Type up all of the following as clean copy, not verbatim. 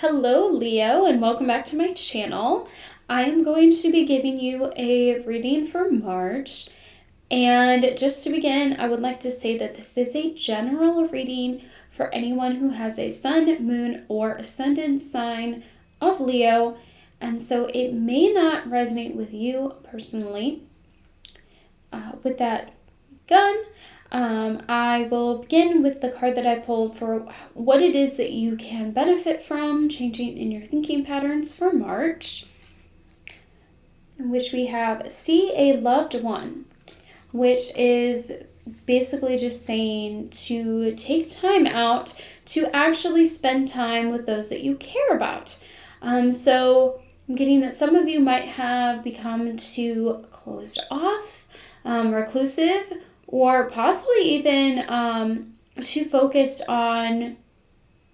Hello, Leo, and welcome back to my channel. I am going to be giving you a reading for March. And just to begin, I would like to say that this is a general reading for anyone who has a sun, moon, or ascendant sign of Leo. And so it may not resonate with you personally. With that begun, I will begin with the card that I pulled for what it is that you can benefit from changing in your thinking patterns for March, in which we have See a Loved One, which is basically just saying to take time out to actually spend time with those that you care about. So I'm getting that some of you might have become too closed off, reclusive, or possibly even too focused on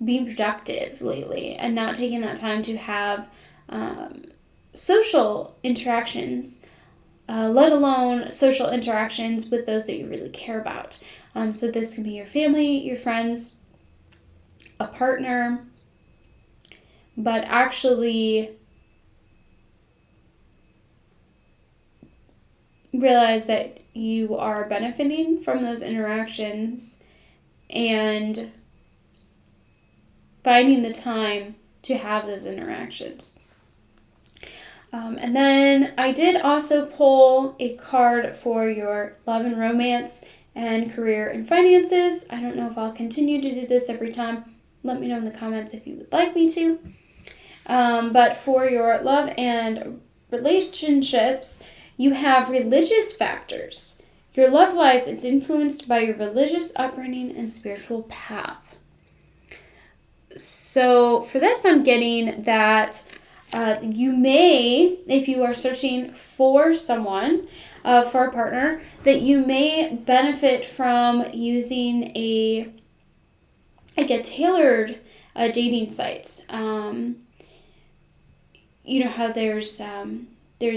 being productive lately and not taking that time to have social interactions, let alone social interactions with those that you really care about. So this can be your family, your friends, a partner, but actually realize that you are benefiting from those interactions and finding the time to have those interactions. And then I did also pull a card for your love and romance and career and finances. I don't know if I'll continue to do this every time. Let me know in the comments if you would like me to. But for your love and relationships, you have religious factors. Your love life is influenced by your religious upbringing and spiritual path. So for this, I'm getting that you may, if you are searching for someone, for a partner, that you may benefit from using a tailored dating sites. You know how there's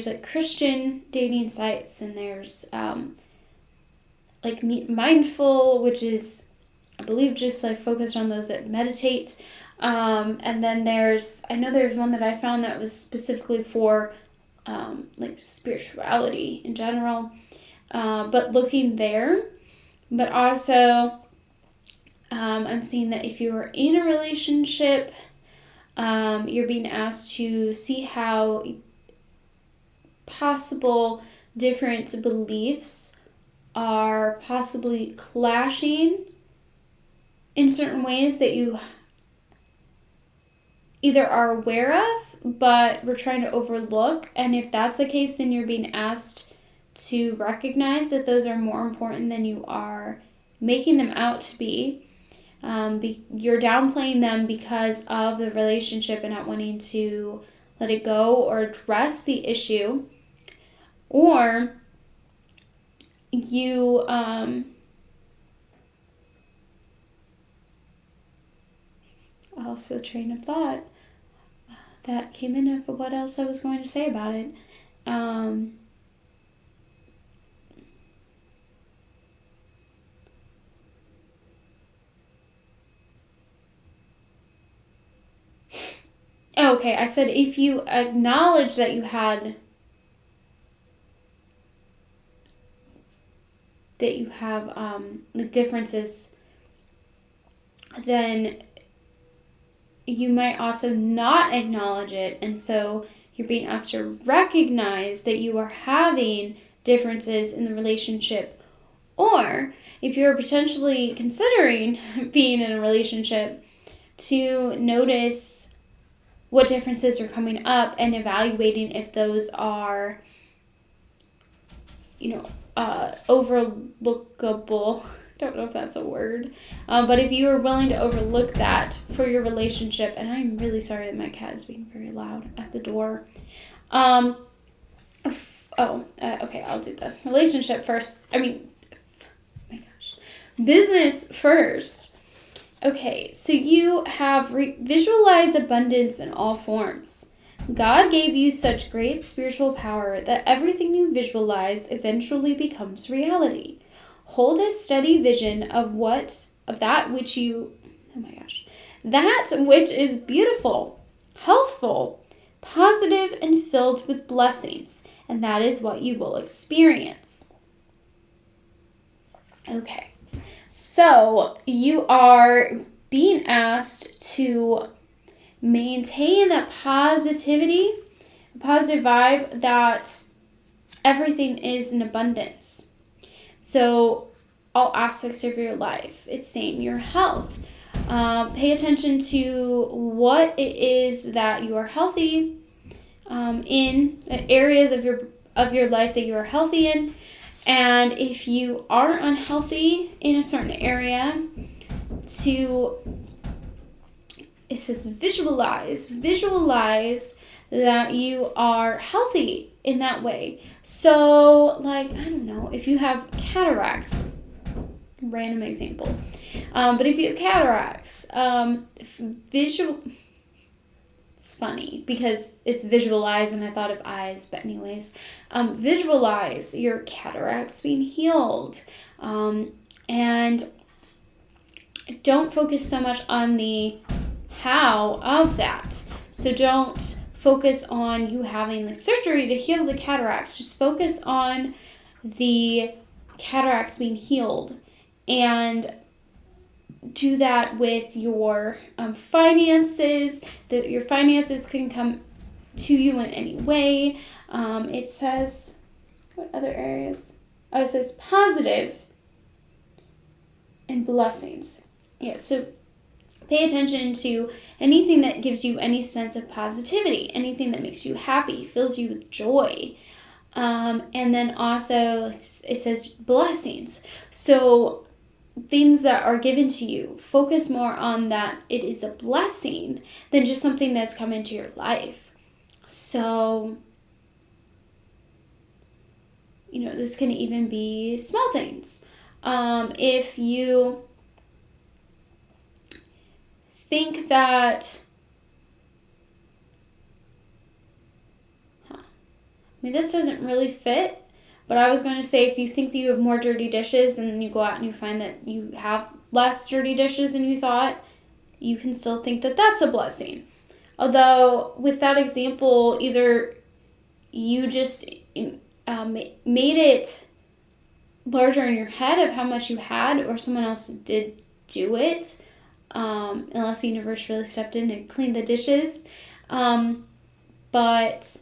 like Christian dating sites, and there's like Meet Mindful, which is, I believe, just like focused on those that meditate. And then I know there's one that I found that was specifically for like spirituality in general. But looking there, but also I'm seeing that if you're in a relationship, you're being asked to see how possible different beliefs are possibly clashing in certain ways that you either are aware of but we're trying to overlook. And if that's the case, then you're being asked to recognize that those are more important than you are making them out to be. You're downplaying them because of the relationship and not wanting to let it go or address the issue. Or you also train of thought that came in of what else I was going to say about it. Okay, I said if you acknowledge that you have the differences, then you might also not acknowledge it, and so you're being asked to recognize that you are having differences in the relationship. Or if you're potentially considering being in a relationship, to notice what differences are coming up and evaluating if those are, overlookable. I don't know if that's a word. But if you are willing to overlook that for your relationship, and I'm really sorry that my cat is being very loud at the door. Okay, I'll do the relationship first. Business first. Okay, so you have visualized abundance in all forms. God gave you such great spiritual power that everything you visualize eventually becomes reality. Hold a steady vision of that which is beautiful healthful, positive, and filled with blessings. And that is what you will experience. Okay, so you are being asked to maintain that positivity, positive vibe that everything is in abundance. So all aspects of your life. It's saying your health. Pay attention to what it is that you are healthy in areas of your life that you are healthy in, and if you are unhealthy in a certain area, it says visualize that you are healthy in that way. So, like, I don't know, if you have cataracts, random example, but if you have cataracts, it's funny because it's visualize and I thought of eyes, but anyways, visualize your cataracts being healed, and don't focus so much on the how of that. So don't focus on you having the surgery to heal the cataracts. Just focus on the cataracts being healed, and do that with your finances. That your finances can come to you in any way. It says, what other areas? Oh, it says positive and blessings. Yeah, so pay attention to anything that gives you any sense of positivity, anything that makes you happy, fills you with joy. And then also it says blessings. So things that are given to you, focus more on that it is a blessing than just something that's come into your life. So, this can even be small things. If you think that, this doesn't really fit, but I was going to say, if you think that you have more dirty dishes and then you go out and you find that you have less dirty dishes than you thought, you can still think that that's a blessing. Although, with that example, either you just made it larger in your head of how much you had, or someone else did do it, unless the universe really stepped in and cleaned the dishes. But,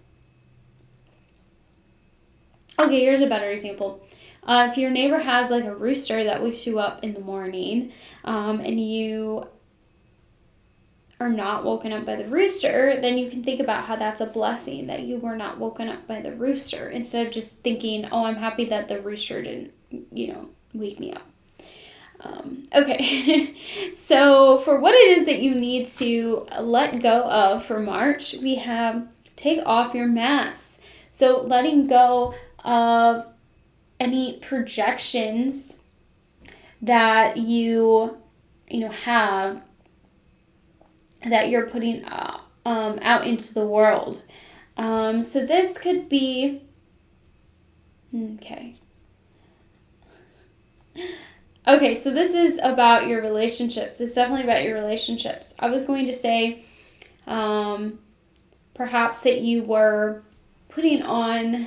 okay, here's a better example. If your neighbor has like a rooster that wakes you up in the morning, and you are not woken up by the rooster, then you can think about how that's a blessing that you were not woken up by the rooster, instead of just thinking, oh, I'm happy that the rooster didn't, wake me up. Okay, so for what it is that you need to let go of for March, we have take off your mask. So letting go of any projections that you have, that you're putting out into the world. So this could be, Okay, so this is about your relationships. It's definitely about your relationships. I was going to say, perhaps that you were putting on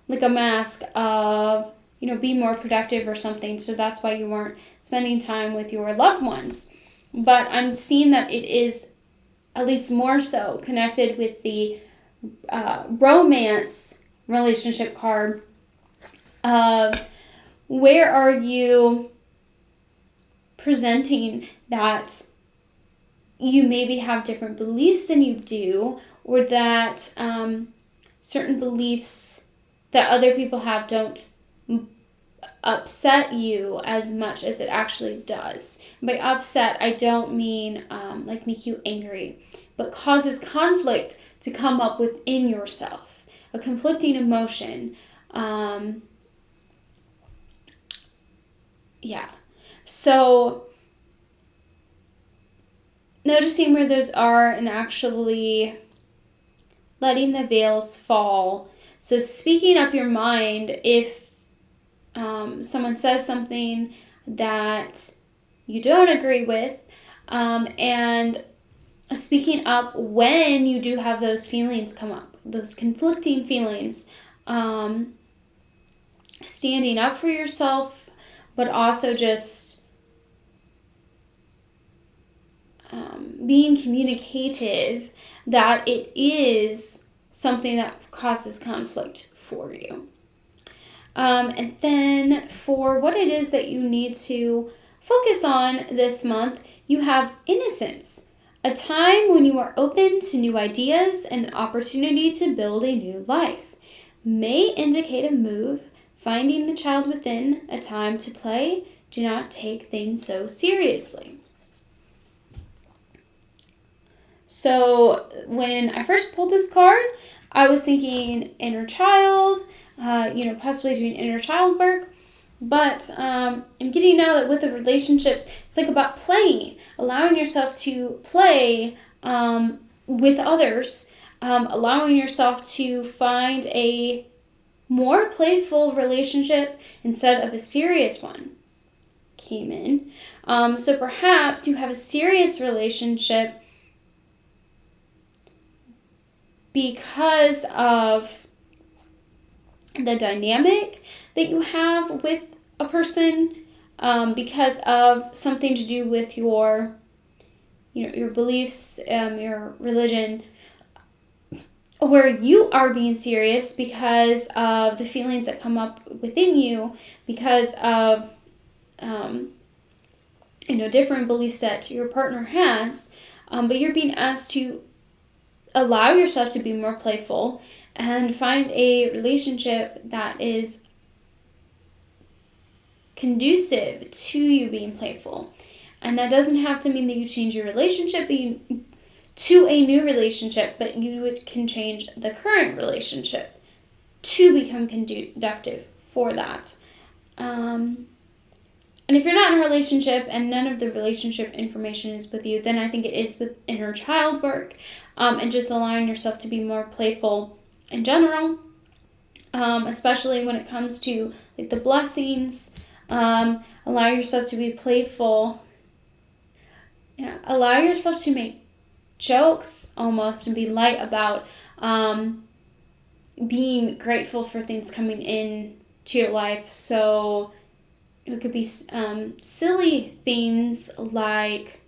like a mask of, being more productive or something. So that's why you weren't spending time with your loved ones. But I'm seeing that it is at least more so connected with the romance relationship card of where are you presenting that you maybe have different beliefs than you do, or that certain beliefs that other people have don't upset you as much as it actually does. By upset, I don't mean like make you angry, but causes conflict to come up within yourself, a conflicting emotion. So noticing where those are and actually letting the veils fall. So speaking up your mind if someone says something that you don't agree with, and speaking up when you do have those feelings come up, those conflicting feelings. Standing up for yourself, but also just being communicative that it is something that causes conflict for you. And then for what it is that you need to focus on this month, you have innocence, a time when you are open to new ideas and an opportunity to build a new life. May indicate a move, finding the child within, a time to play. Do not take things so seriously. So when I first pulled this card, I was thinking inner child, possibly doing inner child work. But I'm getting now that with the relationships, it's like about playing, allowing yourself to play with others, allowing yourself to find a more playful relationship instead of a serious one came in. So perhaps you have a serious relationship because of the dynamic that you have with a person, because of something to do with your beliefs, your religion, where you are being serious because of the feelings that come up within you because of different beliefs that your partner has, but you're being asked to allow yourself to be more playful and find a relationship that is conducive to you being playful. And that doesn't have to mean that you change your relationship to a new relationship, but you can change the current relationship to become conducive for that. And if you're not in a relationship and none of the relationship information is with you, then I think it is with inner child work, and just allowing yourself to be more playful in general, especially when it comes to like the blessings. Allow yourself to be playful. Yeah, allow yourself to make jokes almost and be light about being grateful for things coming in to your life. So it could be silly things like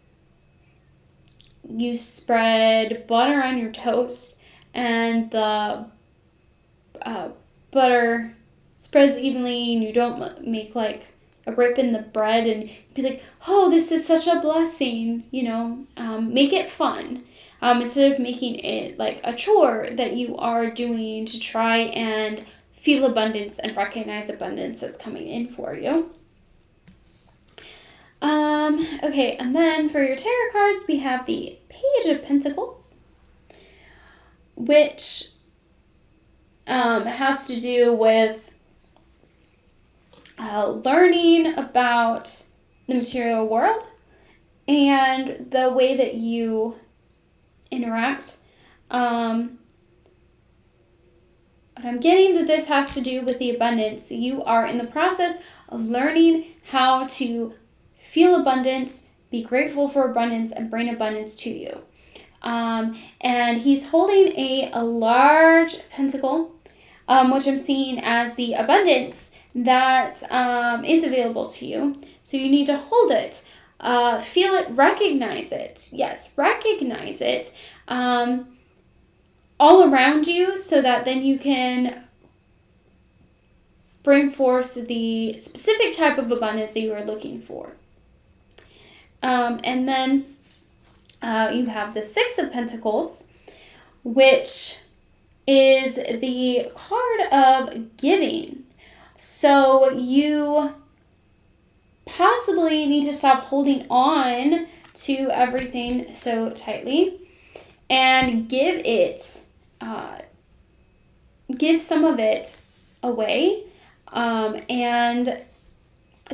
you spread butter on your toast and the butter spreads evenly and you don't make like a rip in the bread and be like, oh, this is such a blessing, make it fun. Instead of making it like a chore that you are doing to try and feel abundance and recognize abundance that's coming in for you. Okay, and then for your tarot cards, we have the Page of Pentacles, which has to do with learning about the material world and the way that you interact. But I'm getting that this has to do with the abundance. You are in the process of learning how to feel abundance, be grateful for abundance, and bring abundance to you. And he's holding a large pentacle, which I'm seeing as the abundance that is available to you. So you need to hold it, feel it, recognize it. Yes, recognize it all around you so that then you can bring forth the specific type of abundance that you are looking for. And then you have the Six of Pentacles, which is the card of giving. So you possibly need to stop holding on to everything so tightly and give some of it away. And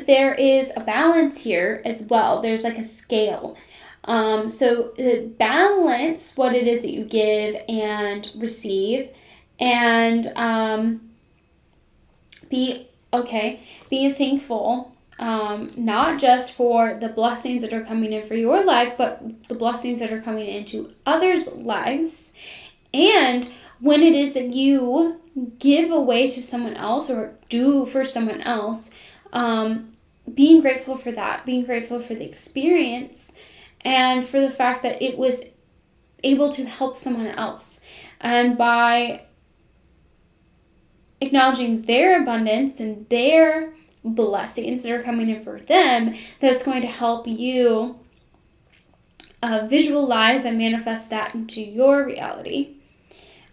there is a balance here as well. There's like a scale. So balance what it is that you give and receive, and be thankful not just for the blessings that are coming in for your life, but the blessings that are coming into others' lives. And when it is that you give away to someone else or do for someone else, being grateful for that, being grateful for the experience and for the fact that it was able to help someone else. And by acknowledging their abundance and their blessings that are coming in for them, that's going to help you visualize and manifest that into your reality.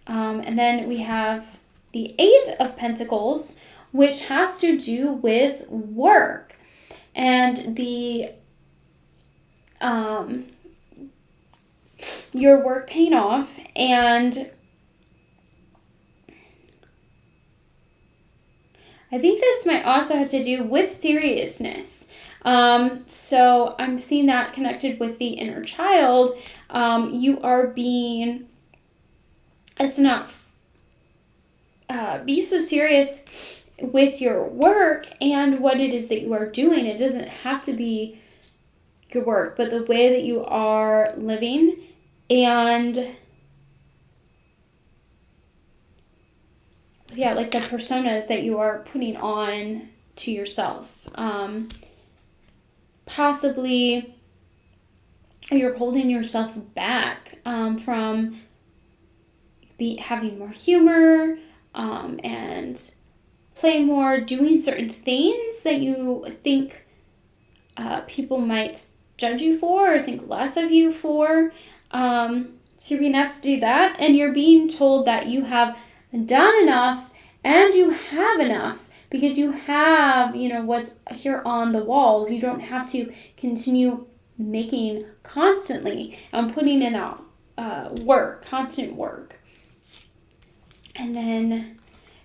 And then we have the Eight of Pentacles, which has to do with work and the your work paying off. And I think this might also have to do with seriousness. So I'm seeing that connected with the inner child. You are being, let's not be so serious with your work and what it is that you are doing. It doesn't have to be your work, but the way that you are living and like the personas that you are putting on to yourself. Possibly you're holding yourself back from having more humor and playing more, doing certain things that you think people might judge you for or think less of you for. So you're being asked to do that, and you're being told that you have done enough and you have enough because you have, what's here on the walls. You don't have to continue making constantly and putting in work, constant work. And then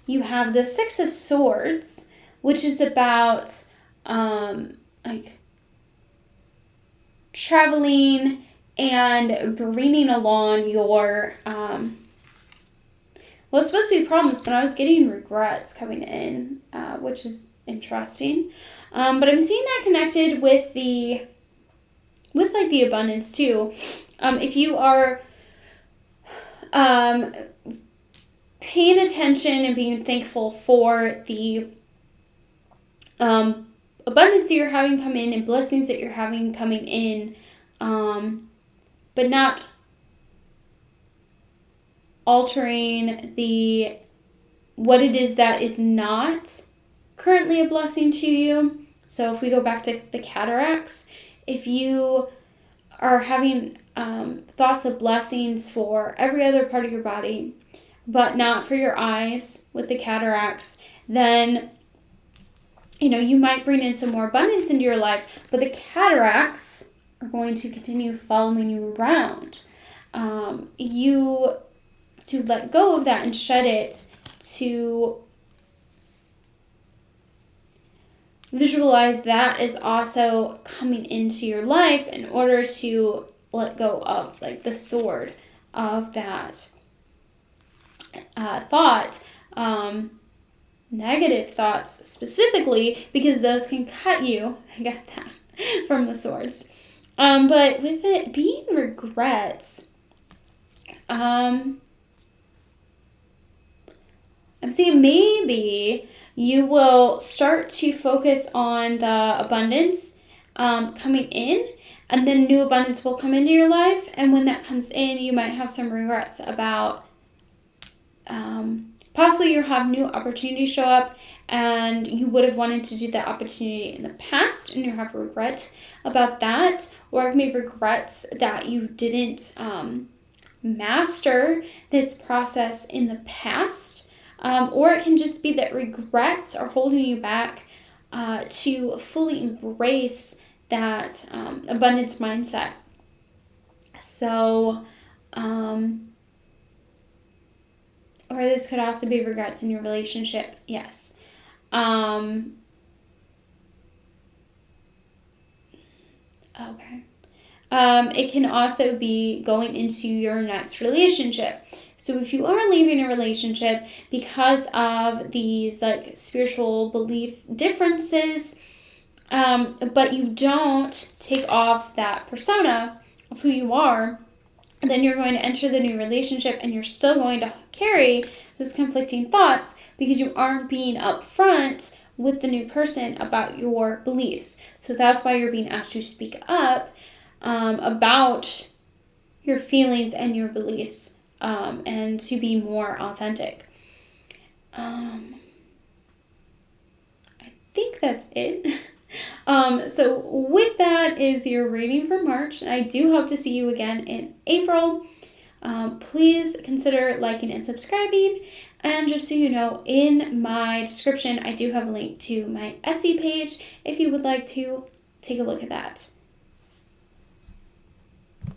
you have the Six of Swords, which is about traveling and bringing along your it's supposed to be problems, but I was getting regrets coming in, which is interesting. But I'm seeing that connected with the abundance too. If you are paying attention and being thankful for the abundance that you're having come in and blessings that you're having coming in, but not altering what it is that is not currently a blessing to you. So if we go back to the cataracts, if you are having thoughts of blessings for every other part of your body, but not for your eyes with the cataracts, then you might bring in some more abundance into your life, but the cataracts are going to continue following you around. To let go of that and shed it, to visualize that is also coming into your life in order to let go of the sword of that thought, negative thoughts specifically, because those can cut you. I got that from the swords. But with it being regrets, I'm seeing maybe you will start to focus on the abundance coming in, and then new abundance will come into your life. And when that comes in, you might have some regrets about possibly you'll have new opportunities show up and you would have wanted to do that opportunity in the past and you have regret about that, or maybe regrets that you didn't master this process in the past. Or it can just be that regrets are holding you back to fully embrace that abundance mindset. So, or this could also be regrets in your relationship. Yes. Okay. It can also be going into your next relationship. So if you are leaving a relationship because of these spiritual belief differences, but you don't take off that persona of who you are, then you're going to enter the new relationship and you're still going to carry those conflicting thoughts because you aren't being upfront with the new person about your beliefs. So that's why you're being asked to speak up about your feelings and your beliefs, and to be more authentic. I think that's it. So with that is your reading for March. I do hope to see you again in April. Please consider liking and subscribing. And just so you know, in my description, I do have a link to my Etsy page if you would like to take a look at that.